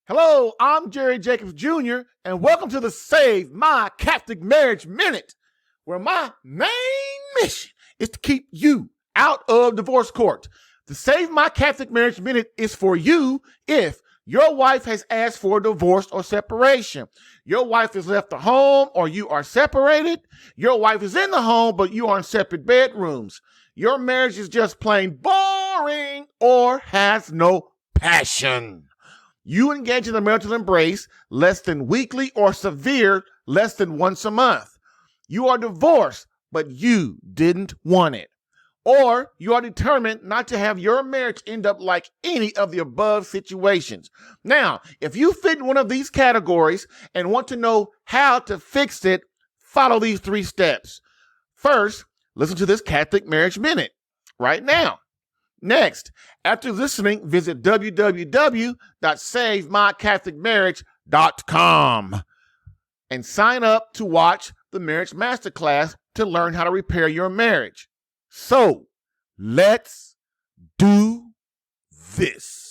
Hello, I'm Jerry Jacobs Jr., and welcome to the Save My Catholic Marriage Minute, where my main mission is to keep you out of divorce court. The Save My Catholic Marriage Minute is for you if your wife has asked for a divorce or separation. Your wife has left the home or you are separated. Your wife is in the home, but you are in separate bedrooms. Your marriage is just plain boring or has no passion. You engage in a marital embrace less than weekly or severe less than once a month. You are divorced, but you didn't want it. Or you are determined not to have your marriage end up like any of the above situations. Now, if you fit in one of these categories and want to know how to fix it, follow these 3 steps. First, listen to this Catholic Marriage Minute right now. Next, after listening, visit www.savemycatholicmarriage.com and sign up to watch the Marriage Masterclass to learn how to repair your marriage. So, let's do this.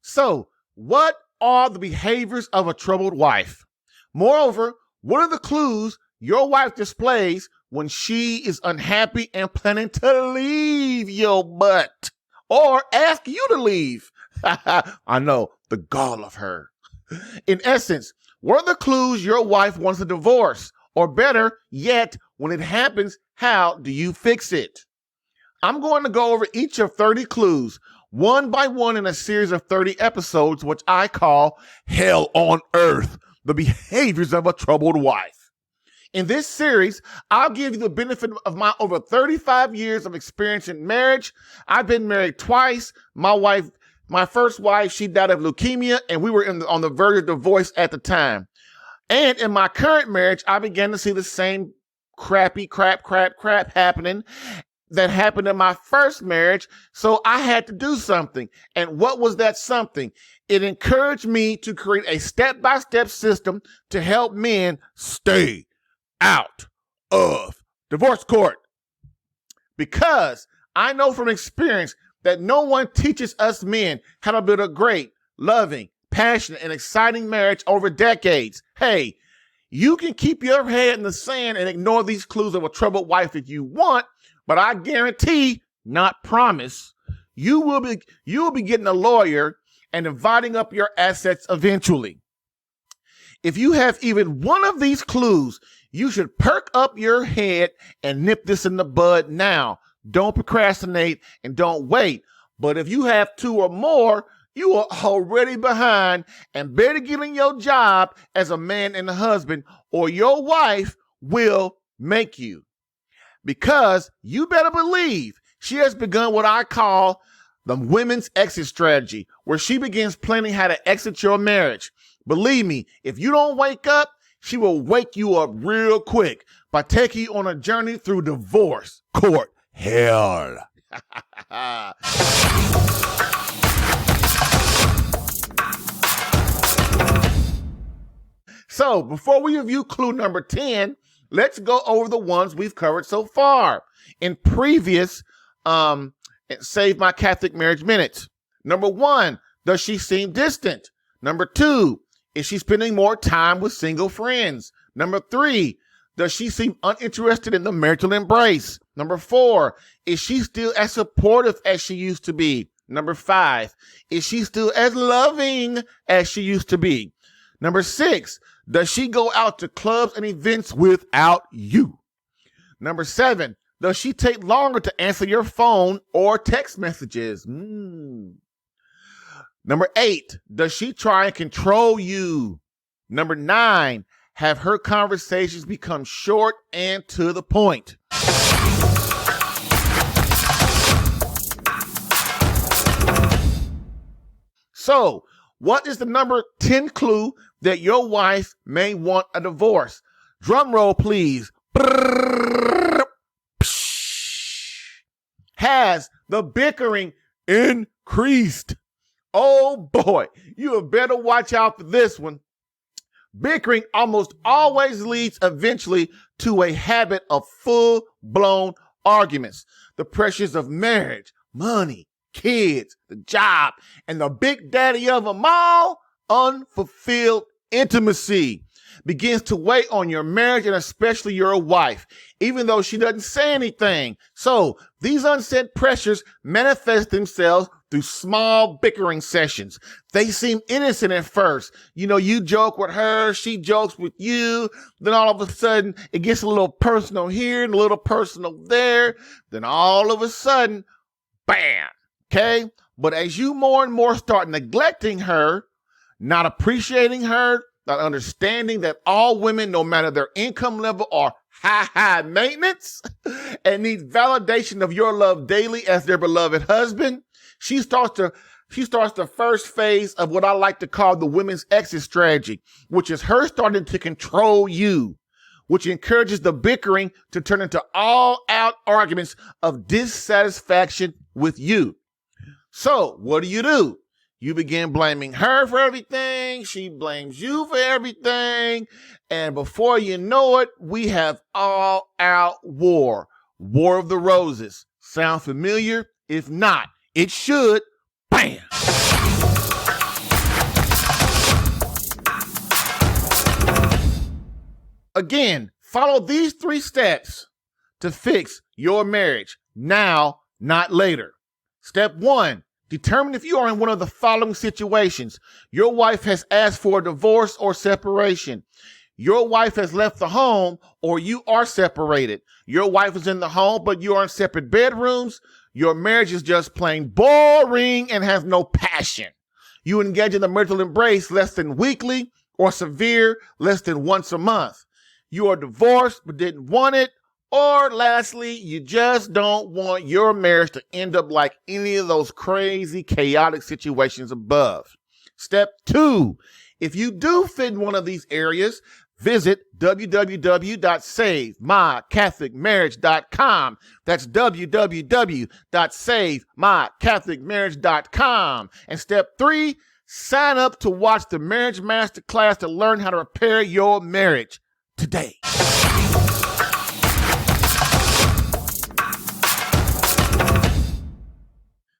So, what are the behaviors of a troubled wife? Moreover, what are the clues your wife displays when she is unhappy and planning to leave your butt or ask you to leave? I know, the gall of her. In essence, what are the clues your wife wants a divorce? Or better yet, when it happens, how do you fix it? I'm going to go over each of 30 clues, one by one in a series of 30 episodes, which I call Hell on Earth, the behaviors of a troubled wife. In this series, I'll give you the benefit of my over 35 years of experience in marriage. I've been married twice. My first wife, she died of leukemia, and we were on the verge of divorce at the time. And in my current marriage, I began to see the same crap happening that happened in my first marriage, so I had to do something. And what was that something? It encouraged me to create a step-by-step system to help men stay out of divorce court. Because I know from experience that no one teaches us men how to build a great, loving, passionate, and exciting marriage over decades. Hey, you can keep your head in the sand and ignore these clues of a troubled wife if you want, but I guarantee, not promise, you will be getting a lawyer and dividing up your assets eventually. If you have even one of these clues, you should perk up your head and nip this in the bud now. Don't procrastinate and don't wait. But if you have 2 or more, you are already behind and better get in your job as a man and a husband, or your wife will make you. Because you better believe she has begun what I call the women's exit strategy, where she begins planning how to exit your marriage. Believe me, if you don't wake up, she will wake you up real quick by taking you on a journey through divorce court hell. So, before we review clue number 10, let's go over the ones we've covered so far in previous Save My Catholic Marriage Minutes. Number 1, does she seem distant? Number 2, is she spending more time with single friends? Number 3, does she seem uninterested in the marital embrace? Number 4, is she still as supportive as she used to be? Number 5, is she still as loving as she used to be? Number 6, does she go out to clubs and events without you? Number 7, does she take longer to answer your phone or text messages? Number 8, does she try and control you? Number 9, have her conversations become short and to the point? So, What is the number 10 clue that your wife may want a divorce? Drum roll, please. Has the bickering increased? Oh boy, you had better watch out for this one. Bickering almost always leads eventually to a habit of full-blown arguments. The pressures of marriage, money, kids, the job, and the big daddy of them all, unfulfilled intimacy, begins to weigh on your marriage and especially your wife, even though she doesn't say anything. So these unsaid pressures manifest themselves through small bickering sessions. They seem innocent at first. You know, you joke with her, she jokes with you. Then all of a sudden it gets a little personal here and a little personal there. Then all of a sudden, bam. Okay. But as you more and more start neglecting her, not appreciating her, not understanding that all women, no matter their income level, are high maintenance and need validation of your love daily as their beloved husband, she starts the first phase of what I like to call the women's exit strategy, which is her starting to control you, which encourages the bickering to turn into all-out arguments of dissatisfaction with you. So what do? You begin blaming her for everything. She blames you for everything. And before you know it, we have all-out war. War of the Roses. Sound familiar? If not, it should. Bam! Again, follow these 3 steps to fix your marriage now, not later. Step 1. Determine if you are in one of the following situations. Your wife has asked for a divorce or separation. Your wife has left the home or you are separated. Your wife is in the home, but you are in separate bedrooms. Your marriage is just plain boring and has no passion. You engage in the marital embrace less than weekly or severe less than once a month. You are divorced but didn't want it. Or lastly, you just don't want your marriage to end up like any of those crazy, chaotic situations above. Step 2, if you do fit in one of these areas, visit www.savemycatholicmarriage.com. That's www.savemycatholicmarriage.com. And step 3, sign up to watch the Marriage Masterclass to learn how to repair your marriage today.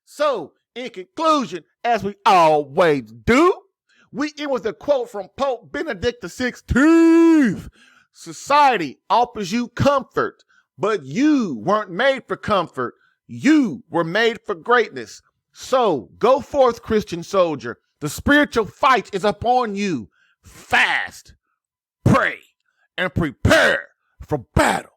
So, in conclusion, as we always do, we end with a quote from Pope Benedict XVI. Society offers you comfort, but you weren't made for comfort. You were made for greatness. So, go forth, Christian soldier. The spiritual fight is upon you. Fast, pray, and prepare for battle.